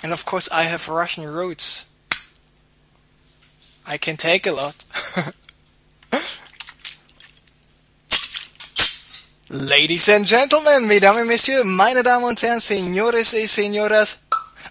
And of course I have Russian roots. I can take a lot. Ladies and gentlemen, mesdames et messieurs, meine Damen und Herren, señores y señoras,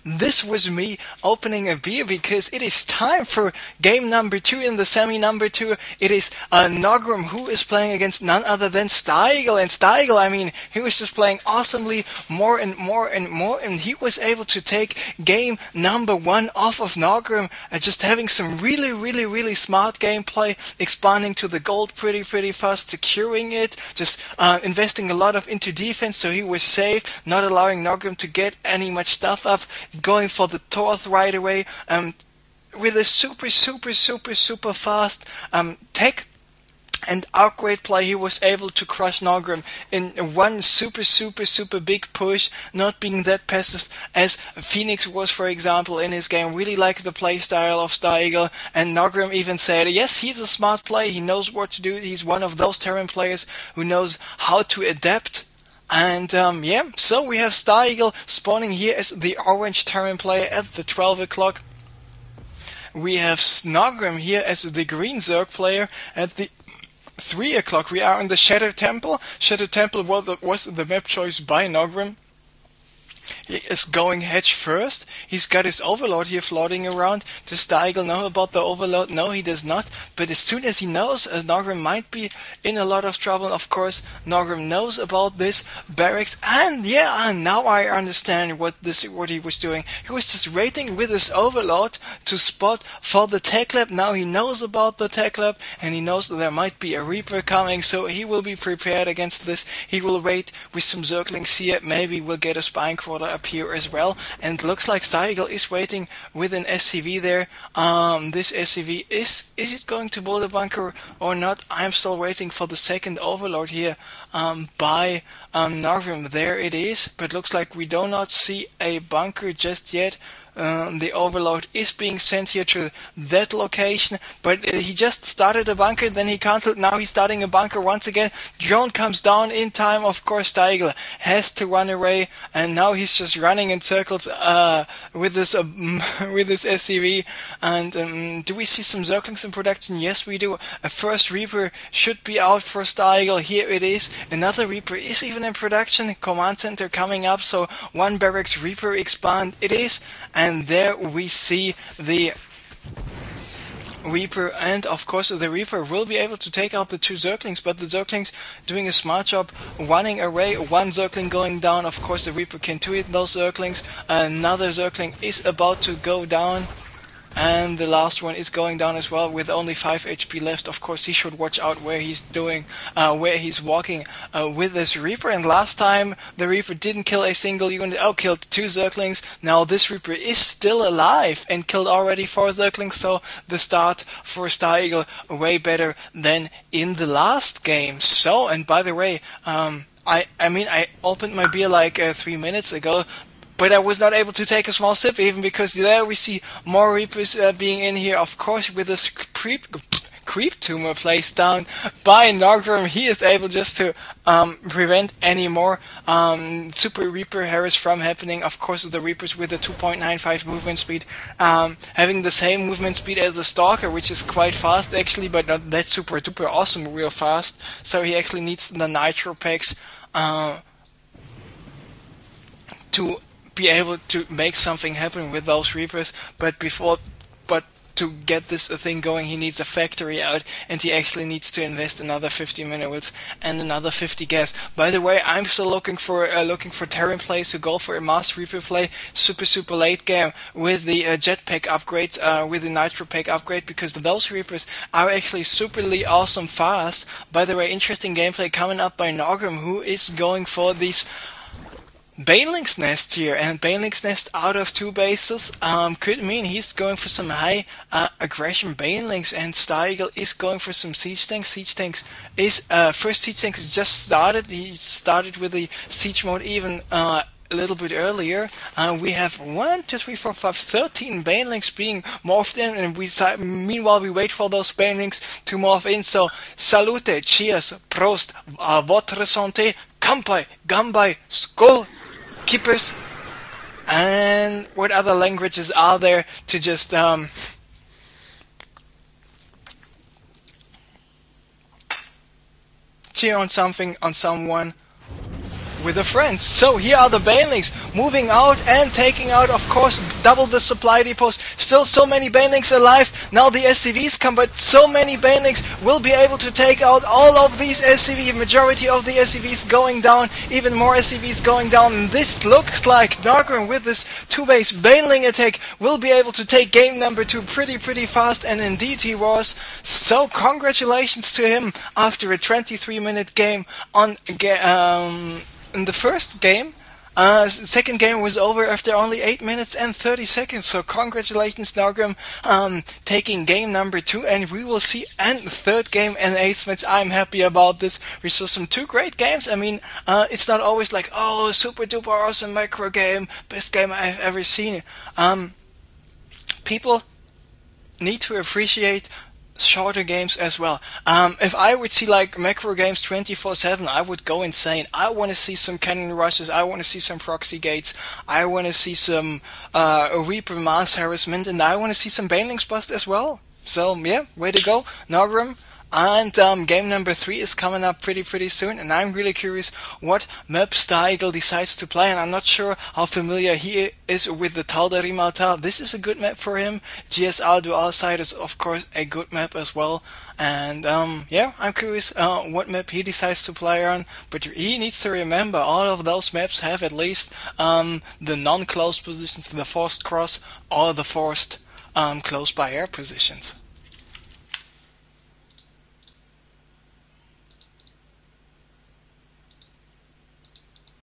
this was me opening a beer because it is time for game number 2 in the semi number 2. It is Naugrim who is playing against none other than Stareagle. And Stareagle, I mean, he was just playing awesomely more and more and more, and he was able to take game number 1 off of Naugrim, just having some really smart gameplay, expanding to the gold pretty fast, securing it, just investing a lot into defense so he was safe, not allowing Naugrim to get any much stuff up, going for the Torth right away, with a super fast tech and upgrade play. He was able to crush Naugrim in one super big push, not being that passive as Phoenix was, for example, in his game. Really like the play style of Stareagle, and Naugrim even said, yes, he's a smart player, he knows what to do, he's one of those Terran players who knows how to adapt. And yeah, so we have Stareagle spawning here as the orange Terran player at the 12 o'clock. We have Naugrim here as the green Zerg player at the 3 o'clock. We are in the Shadow Temple. Shadow Temple was the map choice by Naugrim. He is going hedge first. He's got his Overlord here floating around. Does Stareagle know about the Overlord? No, he does not. But as soon as he knows, Naugrim might be in a lot of trouble. Of course, Naugrim knows about this barracks. And yeah, now I understand what he was doing. He was just waiting with his Overlord to spot for the tech lab. Now he knows about the tech lab, and he knows that there might be a Reaper coming, so he will be prepared against this. He will wait with some Zerglings here. Maybe we'll get a Spine Quarter up here as well, and looks like Stareagle is waiting with an SCV there. This SCV, is it going to build a bunker or not? I'm still waiting for the second Overlord here by Naugrim. There it is, but looks like we do not see a bunker just yet. The Overlord is being sent here to that location, but he just started a bunker, then he cancelled, now he's starting a bunker once again. Drone comes down in time, of course Stareagle has to run away, and now he's just running in circles with this SCV. And do we see some Zerglings in production? Yes, we do. A first Reaper should be out for Stareagle. Here it is. Another Reaper is even in production. Command center coming up, so one barracks Reaper expand it is. And there we see the Reaper, and of course the Reaper will be able to take out the two Zerglings, but the Zerglings doing a smart job running away. One Zergling going down, of course the Reaper can do it, those Zerglings. Another Zergling is about to go down, and the last one is going down as well with only 5 HP left. Of course he should watch out where he's walking with this Reaper. And last time the Reaper didn't kill a single unit. Killed 2 Zerglings. Now this Reaper is still alive and killed already 4 Zerglings, so the start for Stareagle way better than in the last game. So, and by the way, I opened my beer like 3 minutes ago, but I was not able to take a small sip, even because there we see more Reapers being in here. Of course, with this creep tumor placed down by Naugrim, he is able just to prevent any more Super Reaper Harris from happening. Of course, the Reapers with a 2.95 movement speed, having the same movement speed as the Stalker, which is quite fast actually, but not that super duper awesome real fast. So he actually needs the Nitro packs to be able to make something happen with those Reapers. But to get this thing going, he needs a factory out, and he actually needs to invest another 50 minerals and another 50 gas. By the way, I'm still looking for Terran plays to go for a Mass Reaper play, super late game with the jetpack upgrades, with the Nitro pack upgrade, because those Reapers are actually superly awesome fast. By the way, interesting gameplay coming up by Naugrim, who is going for these Baneling's Nest here, and Baneling's Nest out of 2 bases could mean he's going for some high aggression Banelings, and Stareagle is going for some siege tanks. Siege tanks is first siege tanks just started. He started with the siege mode even a little bit earlier. We have 1, 2, 3, 4, 5, 13 Banelings being morphed in, and meanwhile we wait for those Banelings to morph in. So salute, cheers, prost, votre santé, kampai, gambay, skol, keepers, and and what other languages are there to just cheer on something, on someone with a friend. So here are the banelings moving out and taking out, of course, double the supply depots. Still so many banelings alive. Now the SCVs come, but so many banelings will be able to take out all of these SCV. Majority of the SCVs going down, even more SCVs going down. And this looks like Naugrim with this 2-base baneling attack will be able to take game number 2 pretty fast, and indeed he was. So congratulations to him after a 23-minute game on in the first game. Second game was over after only 8 minutes and 30 seconds. So congratulations, Naugrim, taking game number 2, and we will see and third game and 8th match. I'm happy about this. We saw some 2 great games. I mean, it's not always like, oh, super duper awesome macro game, best game I've ever seen. People need to appreciate shorter games as well. If I would see like macro games 24/7, I would go insane. I want to see some cannon rushes, I want to see some proxy gates, I want to see some Reaper mass harassment, and I want to see some banelings bust as well. So yeah, way to go, Naugrim. And game number 3 is coming up pretty soon, and I'm really curious what map Stareagle decides to play, and I'm not sure how familiar he is with the Tal'Darim. This is a good map for him. GSR Dual Side is of course a good map as well, and yeah, I'm curious what map he decides to play on, but he needs to remember all of those maps have at least the non-closed positions, the forced cross, or the forced close by air positions.